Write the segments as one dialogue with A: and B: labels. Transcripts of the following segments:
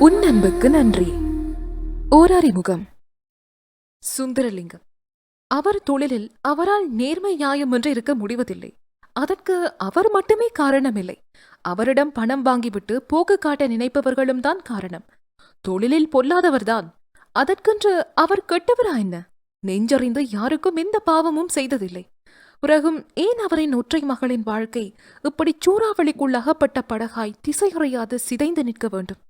A: உன் அன்புக்கு நன்றி. ஓர் அறிமுகம். சுந்தரலிங்கம். அவர் தொழிலில் அவரால் நேர்மை நியாயம் என்று இருக்க முடிவதில்லை. அதற்கு அவர் மட்டுமே காரணமில்லை. அவரிடம் பணம் வாங்கிவிட்டு போக்கு காட்ட நினைப்பவர்களும் தான் காரணம். தொழிலில் பொல்லாதவர்தான். அதற்கென்று அவர் கெட்டவரா என்ன? நெஞ்சறிந்து யாருக்கும் எந்த பாவமும் செய்ததில்லை. பிறகும் ஏன் அவரின் ஒற்றை மகளின் வாழ்க்கை இப்படி சூறாவளிக்குள் அகப்பட்ட படகாய் திசையறையாது சிதைந்து நிற்க வேண்டும்?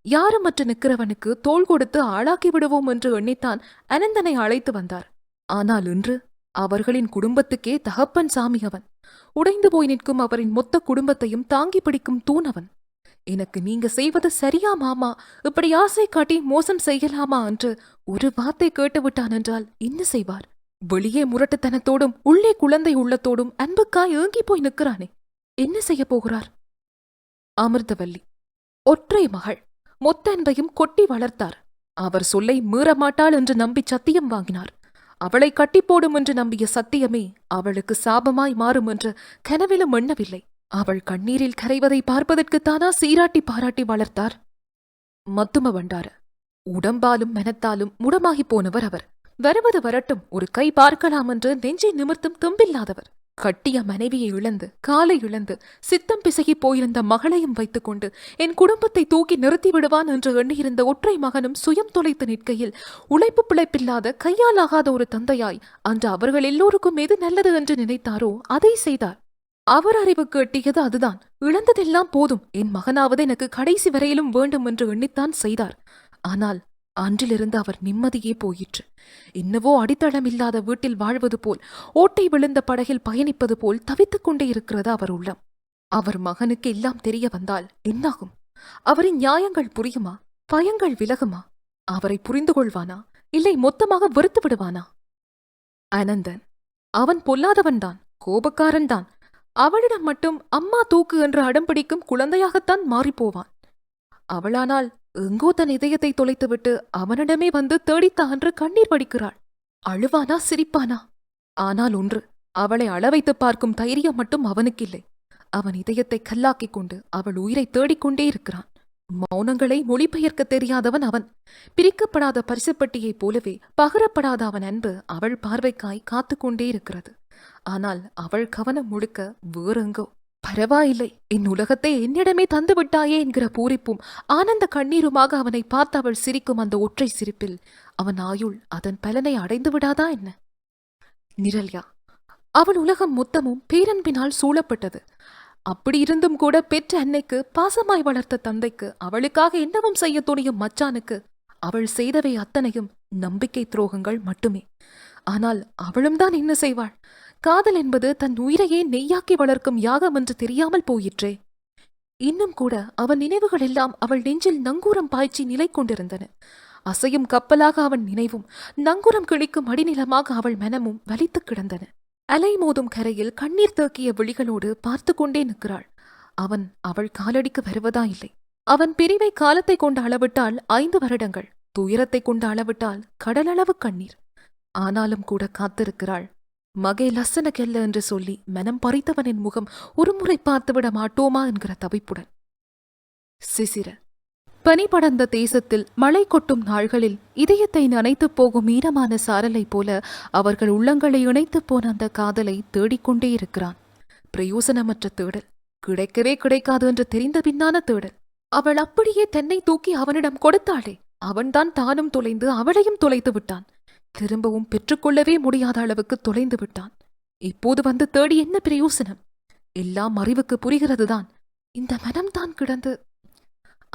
A: யாருமற்று நிற்கிறவனுக்கு தோள் கொடுத்து ஆளாக்கி விடுவோம் என்று எண்ணித்தான் அனந்தனை அழைத்து வந்தார். ஆனால் இன்று அவர்களின் குடும்பத்துக்கே தகப்பன் சாமி அவன். உடைந்து போய் நிற்கும் அவரின் மொத்த குடும்பத்தையும் தாங்கி பிடிக்கும் தூணவன். எனக்கு நீங்க செய்வது சரியா மாமா, இப்படி ஆசை காட்டி மோசம் செய்யலாமா என்று ஒரு வார்த்தை கேட்டுவிட்டான் என்றால் என்ன செய்வார்? வெளியே முரட்டுத்தனத்தோடும் உள்ளே குழந்தை உள்ளத்தோடும் அன்புக்காய் ஏங்கி போய் நிற்கிறானே, என்ன செய்ய போகிறார்? அமிர்தவல்லி ஒற்றை மகள். மொத்த அன்பையும் கொட்டி வளர்த்தார். அவர் சொல்லை மீறமாட்டாள் என்று நம்பி சத்தியம் வாங்கினார். அவளை கட்டிப்போடும் என்று நம்பிய சத்தியமே அவளுக்கு சாபமாய் மாறும் என்று கனவிலும் எண்ணவில்லை. அவள் கண்ணீரில் கரைவதை பார்ப்பதற்குத்தானா சீராட்டி பாராட்டி வளர்த்தார்? மத்தும வண்டார. உடம்பாலும் மனத்தாலும் முடமாகிப் போனவர் அவர். வருவது வரட்டும், ஒரு கை பார்க்கலாம் என்று நெஞ்சை நிமிர்த்தும் தும்பில்லாதவர். கட்டிய மனைவியை இழந்து, காலை இழந்து, சித்தம் பிசகி போயிருந்த மகளையும் வைத்துக்கொண்டு என் குடும்பத்தை தூக்கி நிறுத்தி விடுவான் என்று எண்ணியிருந்த ஒற்றை மகனும் சுயம் தொலைத்து நிற்கையில் உழைப்பு பிழைப்பில்லாத கையாலாகாத ஒரு தந்தையாய் அன்று அவர்கள் எல்லோருக்கும் எது நல்லது என்று நினைத்தாரோ அதை செய்தார். அவர் அறிவுக்கு எட்டியது அதுதான். இழந்ததெல்லாம் போதும், என் மகனாவது எனக்கு கடைசி வரையிலும் வேண்டும் என்று எண்ணித்தான் செய்தார். ஆனால் அன்றிலிருந்து அவர் நிம்மதியே போயிற்று. என்னவோ அடித்தளம் இல்லாத வீட்டில் வாழ்வது போல், ஓட்டை விழுந்த படகில் பயணிப்பது போல் தவித்துக் கொண்டே இருக்கிறது அவர் உள்ளம். அவர் மகனுக்கு எல்லாம் தெரிய வந்தால் என்னாகும்? அவரின் நியாயங்கள் புரியுமா? பயங்கள் விலகுமா? அவரை புரிந்து கொள்வானா? இல்லை மொத்தமாக வெறுத்து விடுவானா? அனந்தன் அவன் பொல்லாதவன்தான், கோபக்காரன்தான். அவளிடம் மட்டும் அம்மா தூக்கு என்று அடம்பிடிக்கும் குழந்தையாகத்தான் மாறிப்போவான். அவளானால் எங்கோ தன் இதயத்தை தொலைத்துவிட்டு அவனிடமே வந்து தேடித்தா என்று கண்ணீர் வடிக்கிறாள். அழுவானா சிரிப்பானா? ஆனால் ஒன்று, அவளை அளவைத்து பார்க்கும் தைரியம் மட்டும் அவனுக்கில்லை. அவன் இதயத்தை கல்லாக்கிக் கொண்டு அவள் உயிரை தேடிக்கொண்டே இருக்கிறான். மௌனங்களை மொழிபெயர்க்க தெரியாதவன் அவன். பிரிக்கப்படாத பரிசுப்பட்டியைப் போலவே பகரப்படாத அவன் அன்பு அவள் பார்வைக்காய் காத்துக்கொண்டே இருக்கிறது. ஆனால் அவள் கவனம் முழுக்க வேறெங்கோ. பரவாயில்லை, என் உலகத்தை என்னிடமே தந்து விட்டாயே என்கிற பூரிப்பும் ஆனந்த கண்ணீருமாக அவனை பார்த்து அவள் சிரிக்கும் அந்த ஒற்றை சிரிப்பில் அவன் ஆயுள் அதன் பலனை அடைந்து விடாதா என்ன? நிரல்யா. அவள் உலகம் மொத்தமும் பேரன்பினால் சூழப்பட்டது. அப்படி இருந்தும் கூட பெற்ற அன்னைக்கு, பாசமாய் வளர்த்த தந்தைக்கு, அவளுக்காக என்னவும் செய்ய துணியும் மச்சானுக்கு அவள் செய்தவை அத்தனையும் நம்பிக்கை துரோகங்கள் மட்டுமே. ஆனால் அவளும் தான் என்ன செய்வாள்? காதல் என்பது தன் உயிரையே நெய்யாக்கி வளர்க்கும் யாகம் என்று தெரியாமல் போயிற்றே. இன்னும் கூட அவன் நினைவுகள் எல்லாம் அவள் நெஞ்சில் நங்கூரம் பாய்ச்சி நிலை கொண்டிருந்தன. அசையும் கப்பலாக அவன் நினைவும், நங்கூரம் கிழிக்கும் அடிநிலமாக அவள் மனமும் வலித்து கிடந்தன. அலை மோதும் கரையில் கண்ணீர் தேக்கிய விழிகளோடு பார்த்து கொண்டே நிற்கிறாள். அவன் அவள் காலடிக்கு வருவதா இல்லை. அவன் பிரிவை காலத்தை கொண்டு அளவிட்டால் 5 வருடங்கள், துயரத்தை கொண்டு அளவிட்டால் கடலளவு கண்ணீர். ஆனாலும் கூட காத்திருக்கிறாள். மகே லசனக்கெல்ல என்று சொல்லி மனம் பறித்தவனின் முகம் ஒருமுறை பார்த்துவிட மாட்டோமா என்கிற தவிப்புடன். சிசிர. பனி படர்ந்த தேசத்தில் மழை கொட்டும் நாள்களில் இதயத்தை நனைத்துப் போகும் ஈரமான சாரலை போல அவர்கள் உள்ளங்களை இணைத்துப் போன அந்த காதலை தேடிக்கொண்டே இருக்கிறான். பிரயோசனமற்ற தேடல், கிடைக்கவே கிடைக்காது என்று தெரிந்த பின்னான தேடல். அவள் அப்படியே தன்னை தூக்கி அவனிடம் கொடுத்தாளே, அவன்தான் தானும் தொலைந்து அவளையும் தொலைத்து விட்டான். திரும்பவும் பெற்றுக்கொள்ளவே முடியாத அளவுக்கு தொலைந்து விட்டான். இப்போது வந்து தேடி என்ன பிரயோசனம்? எல்லாம் அறிவுக்கு புரிகிறதுதான். இந்த மனம்தான் கிடந்து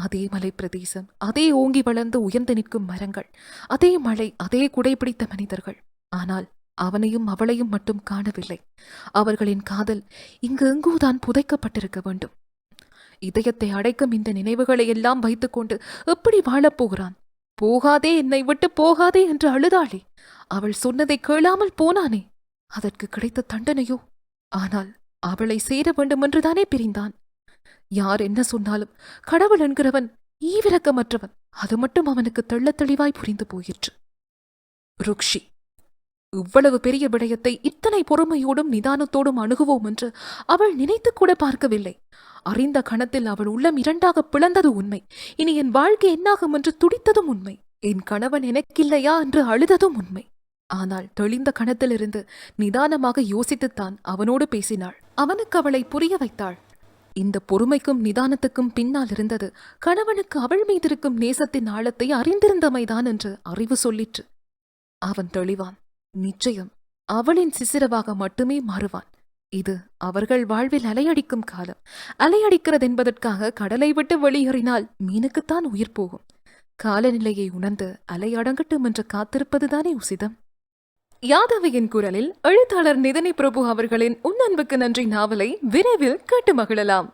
A: அதே மலை பிரதேசம், அதே ஓங்கி வளர்ந்து உயர்ந்து நிற்கும் மரங்கள், அதே மழை, அதே குடைபிடித்த மனிதர்கள். ஆனால் அவனையும் அவளையும் மட்டும் காணவில்லை. அவர்களின் காதல் இங்கு எங்கோதான் புதைக்கப்பட்டிருக்க வேண்டும். இதயத்தை அடைக்கும் இந்த நினைவுகளை எல்லாம் வைத்துக்கொண்டு எப்படி வாழப்போகிறான்? போகாதே, என்னை விட்டு போகாதே என்று அழுதாளே, அவள் சொன்னதை கேளாமல் போனானே, அதற்கு கிடைத்த தண்டனையோ? ஆனால் அவளை சேர வேண்டுமென்றுதானே பிரிந்தான். யார் என்ன சொன்னாலும் கடவுள் என்கிறவன் ஈவிரக்கமற்றவன். அது மட்டும் அவனுக்கு தெள்ளத் தெளிவாய் புரிந்து போயிற்று. ருக்ஷி. இவ்வளவு பெரிய விடயத்தை இத்தனை பொறுமையோடும் நிதானத்தோடும் அணுகுவோம் என்று அவள் நினைத்து கூட பார்க்கவில்லை. அறிந்த கணத்தில் அவள் உள்ளம் இரண்டாக பிளந்தது உண்மை. இனி என் வாழ்க்கை என்னாகும் என்று துடித்ததும் உண்மை. என் கணவன் எனக்கில்லையா என்று அழுததும் உண்மை. ஆனால் தெளிந்த கணத்திலிருந்து நிதானமாக யோசித்துத்தான் அவனோடு பேசினாள். அவனுக்கு அவளை புரிய வைத்தாள். இந்த பொறுமைக்கும் நிதானத்துக்கும் பின்னால் இருந்தது கணவனுக்கு அவள் மீதிருக்கும் நேசத்தின் ஆழத்தை அறிந்திருந்தமைதான் என்று அறிவு சொல்லிற்று. அவன் தெளிவான். நிச்சயம் அவளின் சிசிரவாக மட்டுமே மாறுவான். இது அவர்கள் வாழ்வில் அலையடிக்கும் காலம். அலையடிக்கிறதென்பதற்காக கடலை விட்டு வெளியேறினால் மீனுக்குத்தான் உயிர் போகும். காலநிலையை உணர்ந்து அலை அடங்கட்டும் என்று காத்திருப்பதுதானே உசிதம். யாதவியின் குரலில் எழுத்தாளர் நிதினி பிரபு அவர்களின் உன் அன்புக்கு நன்றி நாவலை விரைவில் கேட்டு மகிழலாம்.